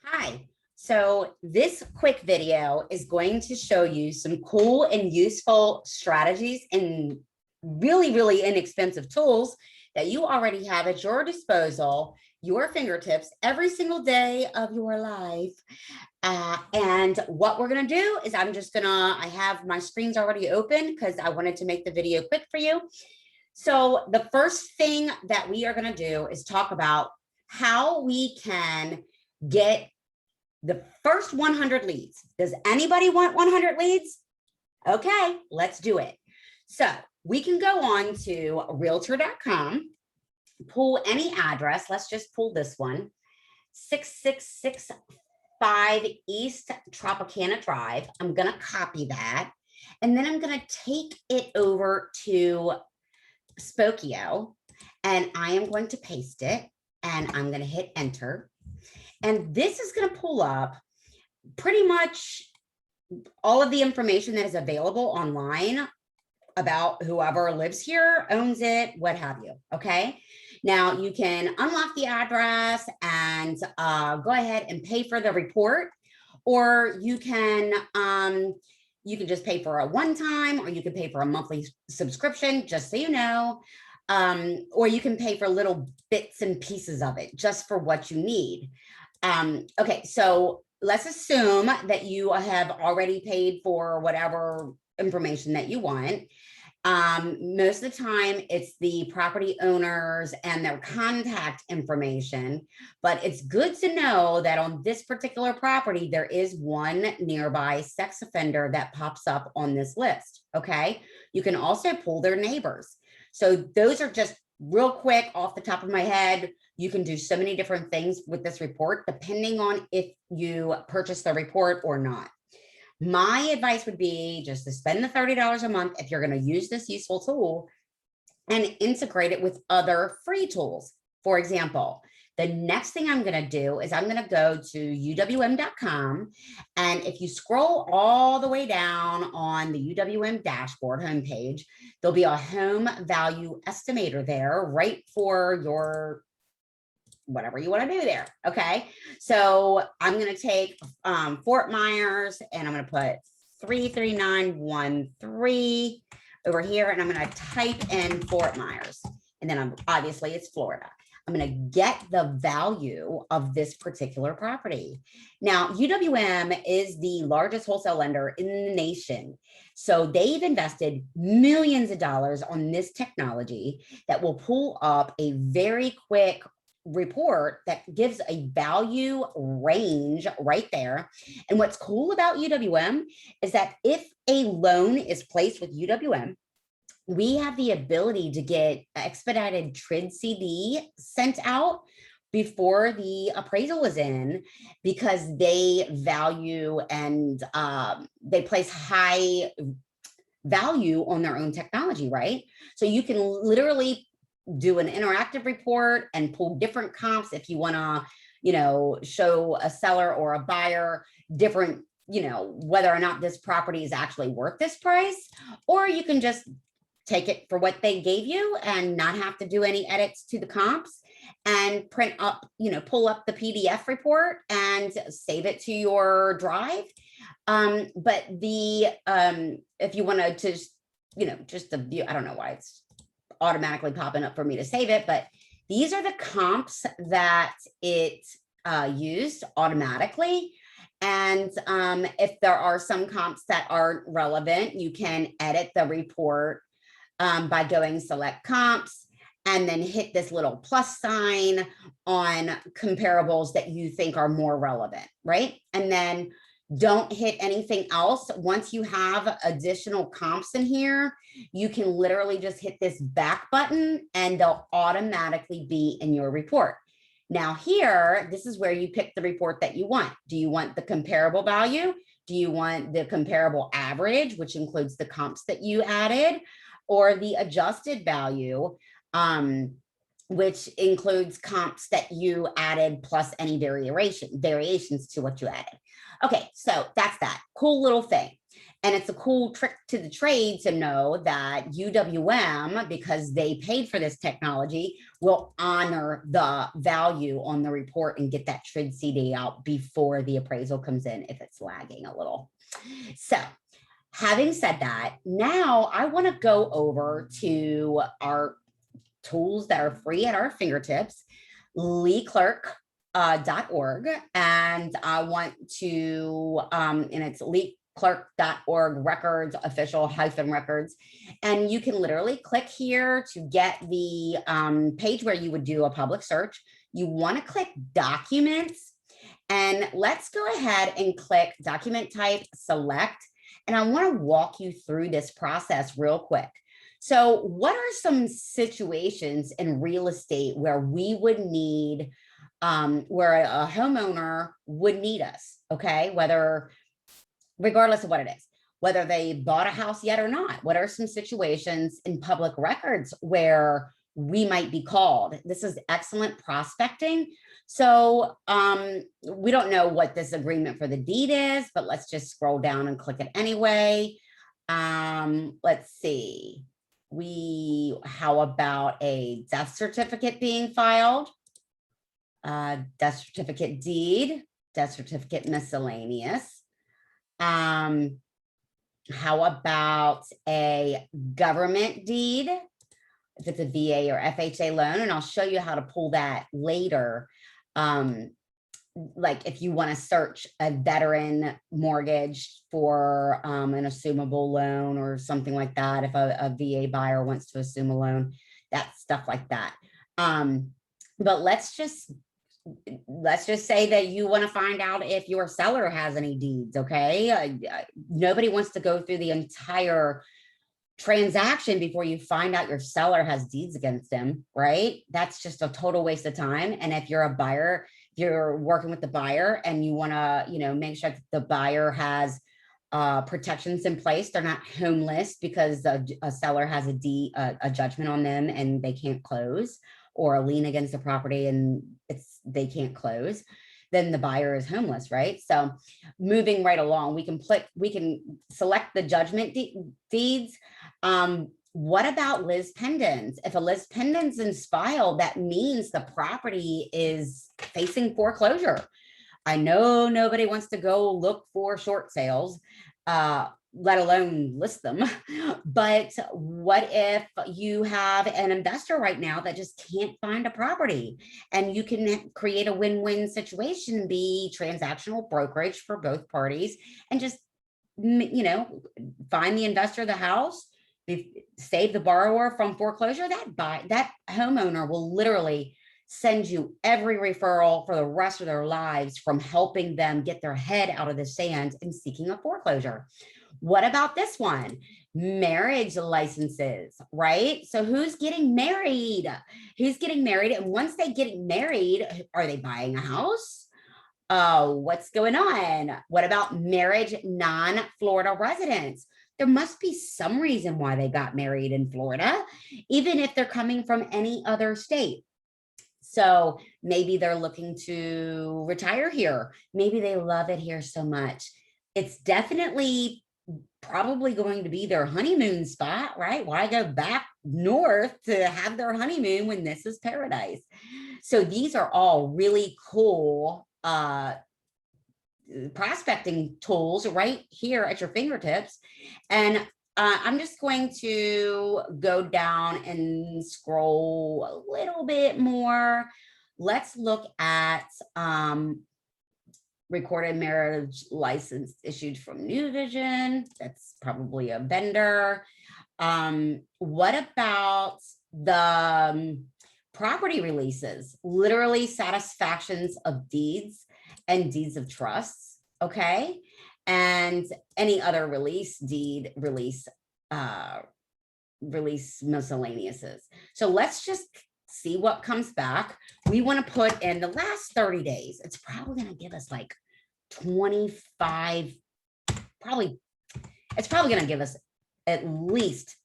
Hi. So this quick video is going to show you some cool and useful strategies and really inexpensive tools that you already have at your disposal, your fingertips, every single day of your life. And what we're going to do is I have my screens already open because I wanted to make the video quick for you. So the first thing that we are going to do is talk about how we can get the first 100 leads. Does anybody want 100 leads? Okay, let's do it. So we can go on to realtor.com, pull any address. Let's just pull this one, 6665 East Tropicana Drive. I'm going to copy that. And then I'm going to take it over to Spokio, and I am going to paste it, and I'm going to hit enter. And this is going to pull up pretty much all of the information that is available online about whoever lives here, owns it, what have you. Okay. Now you can unlock the address and go ahead and pay for the report, or you can just pay for a one-time, or you can pay for a monthly subscription, just so you know. Or you can pay for little bits and pieces of it just for what you need. Okay, so let's assume that you have already paid for whatever information that you want. Most of the time it's the property owners and their contact information, but it's good to know that on this particular property, there is one nearby sex offender that pops up on this list. Okay, you can also pull their neighbors. So those are just real quick off the top of my head. You can do so many different things with this report, depending on if you purchase the report or not. My advice would be just to spend the $30 a month if you're going to use this useful tool and integrate it with other free tools. For example, the next thing I'm going to do is I'm going to go to uwm.com. And if you scroll all the way down on the UWM dashboard homepage, there'll be a home value estimator there right for your whatever you want to do there. Okay. So I'm going to take Fort Myers, and I'm going to put 33913 over here. And I'm going to type in Fort Myers. And then obviously it's Florida. I'm going to get the value of this particular property. Now, UWM is the largest wholesale lender in the nation. So they've invested millions of dollars on this technology that will pull up a very quick report that gives a value range right there. And what's cool about UWM is that if a loan is placed with UWM, we have the ability to get expedited TRID CD sent out before the appraisal is in, because they value and they place high value on their own technology, right? So you can literally do an interactive report and pull different comps if you want to, show a seller or a buyer different, whether or not this property is actually worth this price, or you can just take it for what they gave you and not have to do any edits to the comps and print up, pull up the PDF report and save it to your drive. But if you want to just the view, I don't know why it's automatically popping up for me to save it, but these are the comps that it used automatically. And if there are some comps that aren't relevant, you can edit the report by going select comps and then hit this little plus sign on comparables that you think are more relevant, right? And then don't hit anything else. Once you have additional comps in here, you can literally just hit this back button and they'll automatically be in your report. Now here, this is where you pick the report that you want. Do you want the comparable value? Do you want the comparable average, which includes the comps that you added, or the adjusted value, which includes comps that you added plus any variations to what you added? Okay, so that's that cool little thing. And it's a cool trick to the trade to know that UWM, because they paid for this technology, will honor the value on the report and get that TRID CD out before the appraisal comes in if it's lagging a little. So having said that, now I want to go over to our tools that are free at our fingertips, leeclerk.org, and I want to, and it's leeclerk.org records, official -records. And you can literally click here to get the page where you would do a public search. You want to click documents, and let's go ahead and click document type, select. And I want to walk you through this process real quick. So what are some situations in real estate where we would need, where a homeowner would need us, okay? Regardless of what it is, whether they bought a house yet or not. What are some situations in public records where we might be called? This is excellent prospecting. So we don't know what this agreement for the deed is, but let's just scroll down and click it anyway. Let's see. How about a death certificate being filed? Death certificate deed, death certificate miscellaneous. How about a government deed, if it's a VA or FHA loan? And I'll show you how to pull that later. Like if you want to search a veteran mortgage for an assumable loan or something like that, if a VA buyer wants to assume a loan, that stuff like that. But let's just say that you want to find out if your seller has any deeds, okay? Nobody wants to go through the entire transaction before you find out your seller has deeds against him, right? That's just a total waste of time. And if you're a buyer, you're working with the buyer and you want to, make sure that the buyer has protections in place. They're not homeless because a seller has a judgment on them and they can't close, or a lien against the property and they can't close, then the buyer is homeless, right? So moving right along, we can select the judgment deeds. What about lis pendens? If a lis pendens is filed, that means the property is facing foreclosure. I know nobody wants to go look for short sales, let alone list them. But what if you have an investor right now that just can't find a property, and you can create a win-win situation, be transactional brokerage for both parties, and just, find the investor the house, save the borrower from foreclosure. That homeowner will literally send you every referral for the rest of their lives from helping them get their head out of the sand and seeking a foreclosure. What about this one? Marriage licenses, right? So who's getting married? Who's getting married? And once they get married, are they buying a house? What's going on? What about marriage non-Florida residents? There must be some reason why they got married in Florida, even if they're coming from any other state. So maybe they're looking to retire here. Maybe they love it here so much. It's definitely probably going to be their honeymoon spot, right? Why go back north to have their honeymoon when this is paradise? So these are all really cool prospecting tools right here at your fingertips. And I'm just going to go down and scroll a little bit more. Let's look at recorded marriage license issued from New Vision. That's probably a vendor. What about the property releases? Literally satisfactions of deeds and deeds of trusts, okay? And any other release miscellaneouses. So let's just see what comes back. We want to put in the last 30 days. It's probably going to give us like 25, it's probably going to give us at least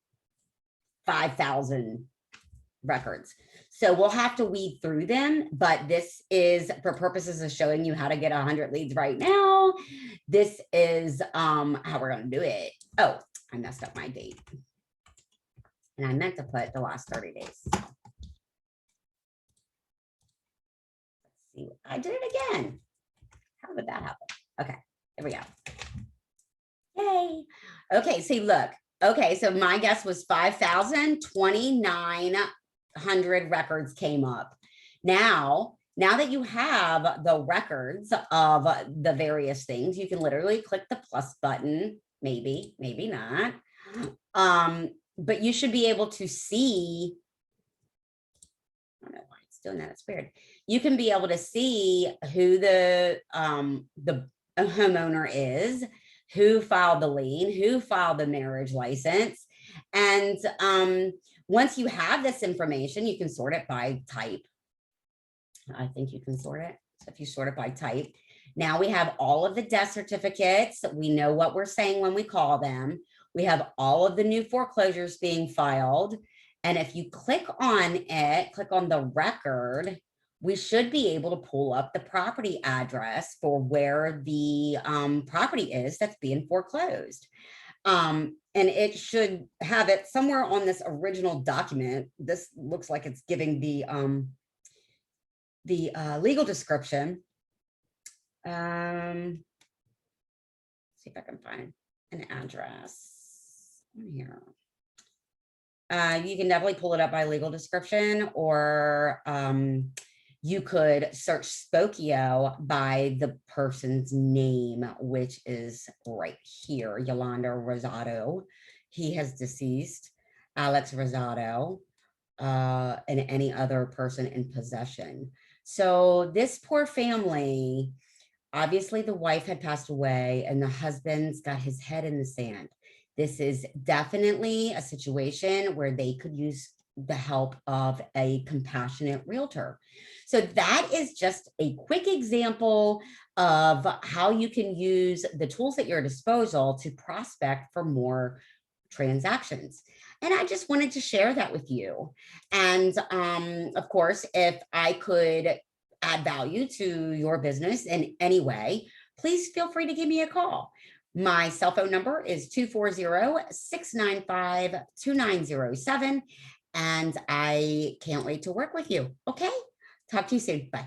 5,000 records. So we'll have to weed through them, but this is for purposes of showing you how to get 100 leads right now. This is how we're going to do it. Oh, I messed up my date. And I meant to put the last 30 days. Let's see, I did it again. How did that happen? Okay, there we go. Yay. Okay, see, look. Okay, so my guess was 5,029 records came up. Now that you have the records of the various things, you can literally click the plus button, maybe not. But you should be able to see, I don't know why it's doing that, it's weird. You can be able to see who the homeowner is, who filed the lien, who filed the marriage license. And once you have this information, you can sort it by type. I think you can sort it. So if you sort it by type, now we have all of the death certificates. We know what we're saying when we call them. We have all of the new foreclosures being filed. And if you click on it, click on the record, we should be able to pull up the property address for where the property is that's being foreclosed. And it should have it somewhere on this original document. This looks like it's giving the legal description. See if I can find an address here. You can definitely pull it up by legal description, or you could search Spokio by the person's name, which is right here, Yolanda Rosado. He has deceased, Alex Rosado, and any other person in possession. So this poor family, obviously the wife had passed away and the husband's got his head in the sand. This is definitely a situation where they could use the help of a compassionate realtor. So that is just a quick example of how you can use the tools at your disposal to prospect for more transactions. And I just wanted to share that with you. And of course, if I could add value to your business in any way, please feel free to give me a call. My cell phone number is 240-695-2907. And I can't wait to work with you. Okay, talk to you soon. Bye.